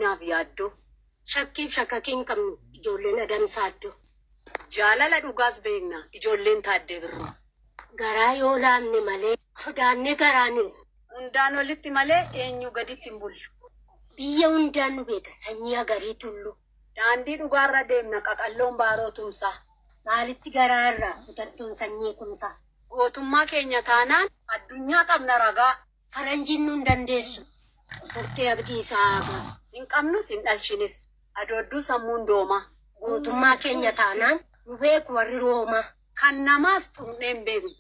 naaf yaaddo. Shakkiif shakkakiin qabnu ijoolleen adamsaaddo. Jaalala dhugaas beekna ijoolleen taaddee birru. Garaa yoo laamne malee sodaanne garaaniif. Hundaan olitti malee eenyu gaditti hin bullu. Biyya hundaan nu beeka sanyii agarii tullu. Daandii dhugaarra deemna qaqalloon baaroo tumsaa. Maalitti garaarraa kutattuun sanyii kumsaa. Gootummaa keenya taanaan addunyaa qabna ragaa. Faranjiin nun dandeessu. Furtee abdii isaa hagaa. Hin qabnus hin dhalchinis. Adoodduu sammuun doomaa. Gootummaa keenya taanaan nu beeku warri roomaa. Kan namaas xumneen beeknu.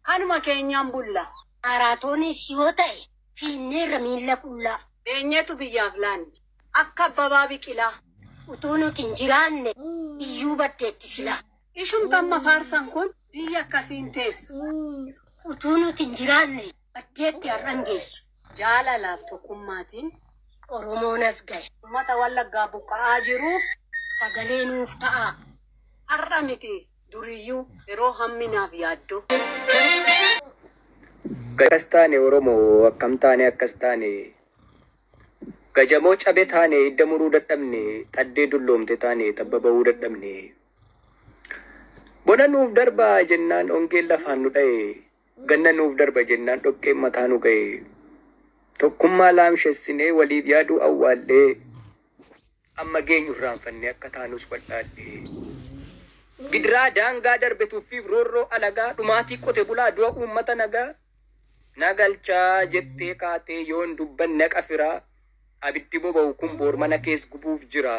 Kanuma keenyaan bulla. Maaraatoonis yoo ta'e fiinneerra miilla qullaa. Eenyeetu biyyaaf laanne. Akka Abbabaa Biqilaa. Utuu nuti hin jiraanne iyyuu baddeetti silaa. Ishumtamma faarsan kun biyya akkasiin teessu. Utuu nuti hin jiraanne baddeetti har'an geessu. Jaalalaaf tokkummaatiin Oromoon as gahe. uummata Wallaggaa buqqa'aa jiruuf Sagalee nuuf ta'a. har'a miti duriyyuu yeroo hamminaaf yaaddoo. Akkas taane Oromoo akkam taane akkas taane gajamoo cabe taane hidda muruu dadhabne xaddee dulloomte taane tabba ba'uu dadhabne bona nuuf darba jennaan ongeen lafaan nu dha'e ganna nuuf darba jennaan dhoqqeen mataa nu ga'e tokkummaa laamshessinee waliif yaaduu awwaallee amma geenyu irraanfannee akka taanus badhaadhe gidiraa daangaa darbe tuffiif roorroo alagaa dhumaatii qote bulaa du'a uummata nagaa nagalchaa jettee kaatee yoon dubbanne qafiraa abiddi boba'u kun boor mana kees gubuuf jira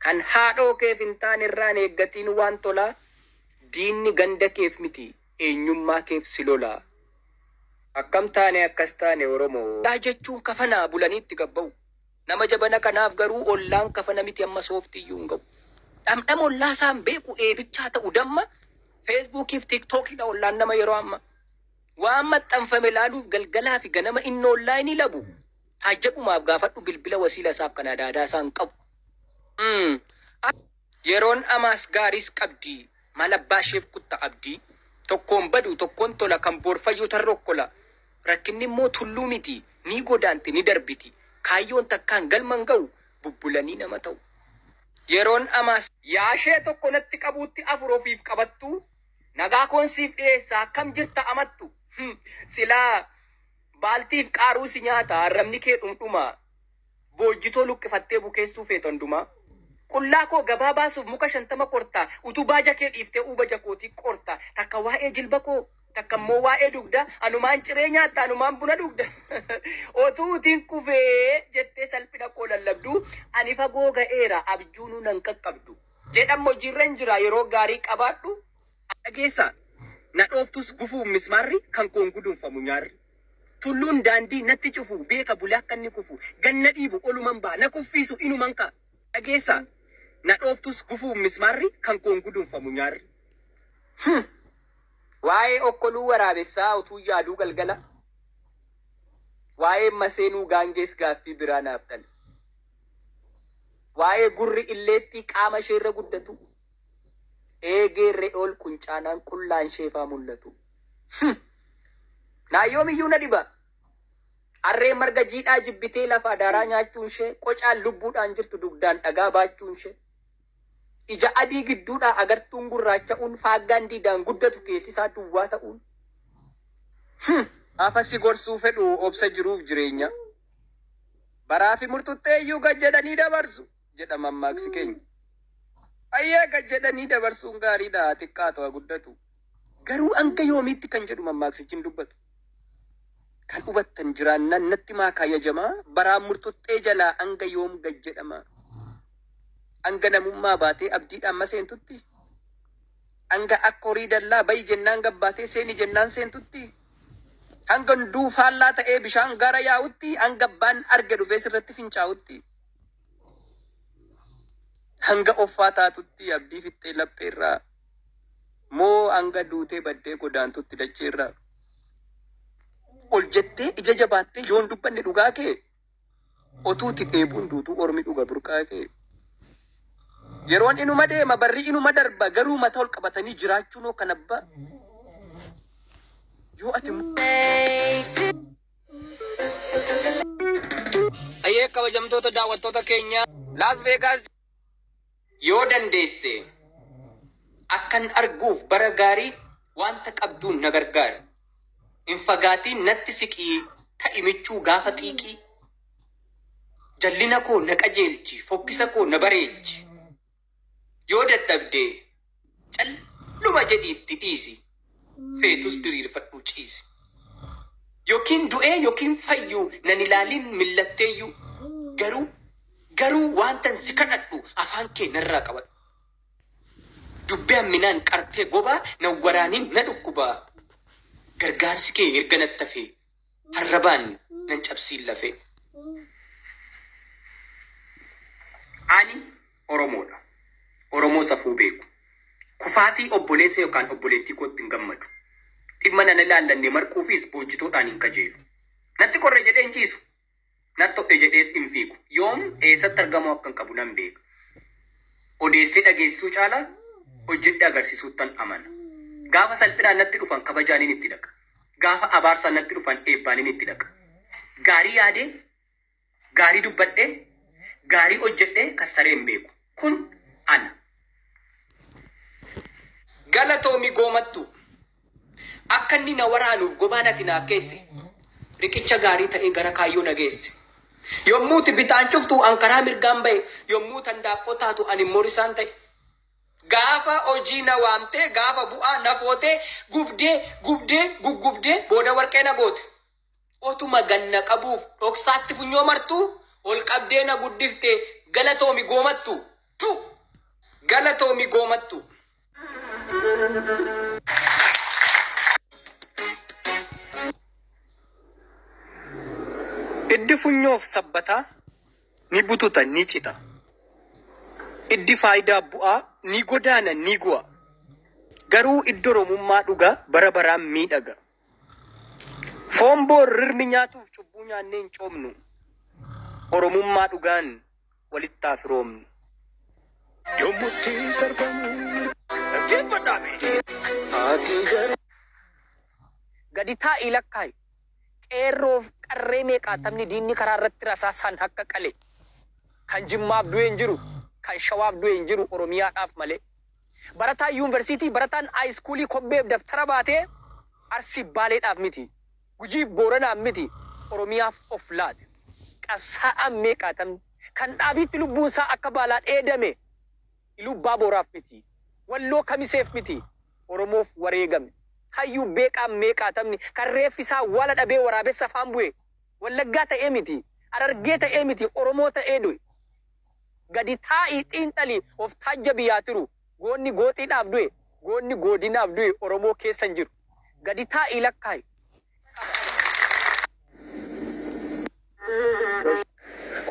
kan haadhoo keef hin taane irraan eeggatiin waan tolaa diinni ganda keef miti eenyummaa keef si lolaa akkam taane akkas taane Oromoo daa jechuun kafanaa bulaniitti gabba'u nama jabana kanaaf garuu ollaan kafana miti amma sooftiyyuu hin ga'u dhamdhama ollaa isaan beeku eebichaa ta'u damma feesbuukiif tiiktookidha ollaan nama yeroo amma waan maxxanfame laaluuf galgalaa fi ganama inni onlaayinii labu taajjabumaaf gaafadhu bilbila wasiila isaaf kan adaadaa isaan qabu. Yeroon amaas gaariis qabdi maal abbaa isheef kutta qabdi tokkoon badu tokkoon tola kan boorfayyuu tarrokkola rakkinni immoo tulluu miti ni godaanti ni darbiti kaayyoon takkaan galman ga'u bubbulanii nama ta'u. Yeroon amaas yaashee tokko natti qabuutti afur ofiif qabattu nagaa koonsiif dhiyeessa akkam jirta amattu silaa baaltiif qaaruu si nyaata arrabni kee dhumdhuma boojjitoo luqqifattee bukeessuu feetondumaa qullaa koo gabaa baasuuf muka 50 qortaa utubaa jakee dhiiftee uuba jakootii qortaa takka waa'ee jilba koo takka immoo waa'ee dugda anumaan ciree nyaatta anumaan buna dugda otuu utiin kufee jettee salphina koo lallabdu ani fagoo ga'eera abjuunuu nan qaqqabdu jedhammo jirren jira yeroo gaarii qabaadhu dhageessa na dhooftus gufuuf mismaarri kan koon gudunfamu nyaarri tulluun daandii natti cufu beeka bulee akka inni kufu ganna dhiibu oluman baa na kuffiisu inuman ka dhageessa na dhooftus gufuuf mismaarri kan koon gudunfamu nyaarri. Waa'ee okkoluu waraabessaa utuu yaaduu galgala waa'ee maseenuu gaangees gaaffii biraa naaf dhala waa'ee gurri illeetti qaama isheerra guddatu eegeerre ol kuncaanaan qullaan sheefaa mul'atu. Naayoomiyyuu na dhiba arree marga jiidhaa jibbitee lafa daaraa nyaachuun ishee qocaan lubbuudhaan jirtu dugdaan dhagaa baachuun ishee ija adii gidduudhaa agartuun gurraacha'uun faaggaan diidaan guddatu keessisaa duwwaa ta'uun afasi gorsuu fedhu obsa jiruuf jireenya baraa fi murtutteeyyuu gad jedhanii dabarsu jedha mammaaksi keenya. Ayyee gad jedhanii dabarsuun gaariidha xiqqaa ta'aa guddatu garuu hanga yoomiitti kan jedhu mammaaksichi dubbatu kan hubattan jiraannan natti maakaa yajamaa baraa murtuttee jalaa hanga yoom gad jedhama hanga namummaa baatee abdiidhaan maseentutti hanga akka horii dallaa bayi jennaan gabbaatee seeni jennaan seentutti hanga hunduu faallaa ta'ee bishaan gara yaa'utti hanga abbaan arge dhufee sirratti fincaa'utti hanga offaa taatutti abdii fixxee lapheerraa moo hanga duutee baddee godaantutti dacheerraa ol jettee ija jabaattee yoon dubbanne dhugaa kee otuuti dheebuun duutuu ormi dhuga burqaa kee yeroon inuma deema barri inuma darba garuu mata ol qabatanii jiraachuun oo kan abbaa yoo ati ayyee kabajamtoota daawwattoota keenya Las Vegas yoo dandeesse akkan arguuf bara gaarii wanta qabduun na gargaara. In fagaatiin natti siqii ta'imichuu gaafa xiiqii. Jallina koo na qajeelchi, fokkisa koo na bareechi. Yoo dadhabdee calluma jedhiitti dhiisi. Feetus diriirfadhuu ciisi. Yookiin du'ee yookiin fayyuu nan ilaalin millatteeyyuu. Garuu wantan si kadhadhu afaan kee narraa qabadhu. Dubbii hamminaan qartee gobaa nan waraanin na dhukkubaa. Gargaarsi kee erga natti hafee harrabaan nan cabsiin lafee. Ani Oromoodha. Oromoo safuu beeku. Kufaatii obboleessa yookaan obboleettii kootti hin gammadu. Dhimma nan ilaallanne marquufis boojjitoodhaan hin kajeelu. Natti korre jedhee hin ciisu. Natti hodhe jedhees hin fiigu. Yoom eessatti argamu akka hin qabu nan beeka. Odeessee dhageessisuu caalaa hojjedhe agarsiisuuttan amana. Gaafa salphinaan natti dhufan kabajaaniin itti dhaqa. Gaafa abaarsaan natti dhufan eebbaaniin itti dhaqa. Gaarii yaadee, gaarii dubbadhee, gaarii hojjedhee kassaree hin beeku. Kun ana. Galatoomii goomattu. Akka inni na waraanuuf gobaan ati naaf keesse. Riqicha gaarii ta'ee gara kaayyoo na geesse. Yommuuti bitaan cuftu an karaa mirgaan bahe, yommuu tandaaqqoo taatu ani morisaan ta'e. Gaafa hojii na waamtee, gaafa bu'aa na footee, gubdee, booda warqee na goote. Otuma ganna qabuuf dhoksaatti funyoo martuu, ol qabdee na guddiftee galatoomi goomattu. Galatoomi goomattu. Iddi funyoof sabbataa ni bututa ni cita. Iddi faayidaa bu'aa ni godaana ni gu'a. Garuu iddi Oromummaa dhugaa bara baraan miidhaga. Foon boorrirmi nyaatuuf cubbuu nyaannee hin coomnu. Oromummaa dhugaan walitti haa firoomnu. Yommutti sarbamu gadi taa'ii lakkaayi. Qeerroof qarree meeqaatamni diinni karaa irratti rasaasaan akka qale. Kan Jimmaaf du'e hin jiru, kan Shawaaf du'e hin jiru Oromiyaadhaaf malee. Barataan yuunivarsiitii, barataan haayiskuulii kobbeef daftara baatee Arsii Baaleedhaaf miti. Gujiif Booranaaf miti. Oromiyaaf of laate. Qabsaa'aan meeqaatamni kan dhaabiitti lubbuunsaa akka baalaan eedame. Lubbaa Booraaf miti. Walloo Kamiseef miti. Oromoof wareegame. Hayyuu beeqaan meeqaatamni kan reeffisaa wala dhabee waraabessa afaan bu'e. Wallaggaa ta'ee miti. Harargee ta'ee miti. Oromoo ta'ee du'e. Gadi taa'ii xiinxalii of taajja biyyaa tiru. Goonni gooxiidhaaf du'e. Goonni godinaaf du'e Oromoo keessa hin jiru. Gadi taa'ii lakkaayi.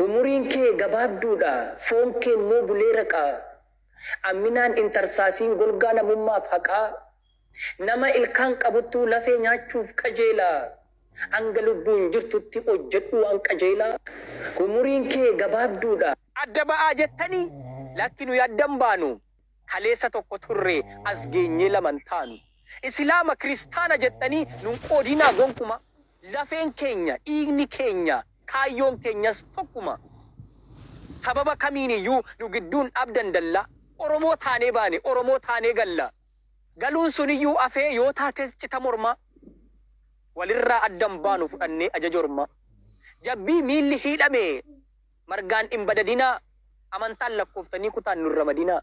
Umuriin kee gabaabduudha. Foon kee immoo bulee raqaa. Amminaan intarsaasiin golgaa namummaaf haqaa. Nama ilkaan qabuttuu lafee nyaachuuf qajeelaa. Hanga lubbuun jirtutti hojjedhu waan qajeelaa. Umuriin kee gabaabduudha. Adda ba'aa jettanii lakki nuyi addan baanu. Kaleessa tokko turre as geenyee laman taanu. Islaama kiristaana jettanii nun qoodinaa gonkuma. Lafeen keenya, dhiigni keenya, kaayyoon keenyas tokkuma. Sababa kamiiniyyuu nu gidduun abdan dalla. Oromoo taanee baane, Oromoo taanee galla. Galuun suniyyuu afee yoo taates cita morma. Walirraa addan baanu fudhannee ajaja orma. Jabbii miilli hidhame. Margaan hin badadinaa. Amantaan lakkooftanii kutaan nurra madinaa.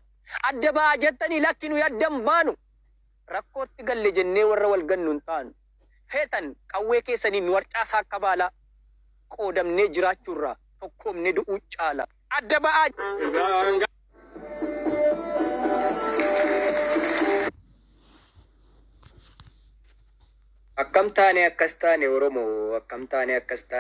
Adda ba'aa jettanii lakki nuyi addan baanu. Rakkootti galle jennee warra wal gannu hin taanu. Feetan qawwee keessanii nu warcaasaa akka baalaa. Qoodamnee jiraachuurraa tokkoomnee du'uu caala. Adda ba'aa. Akkam taane akkas taane Oromoo, akkam taane akkas taane.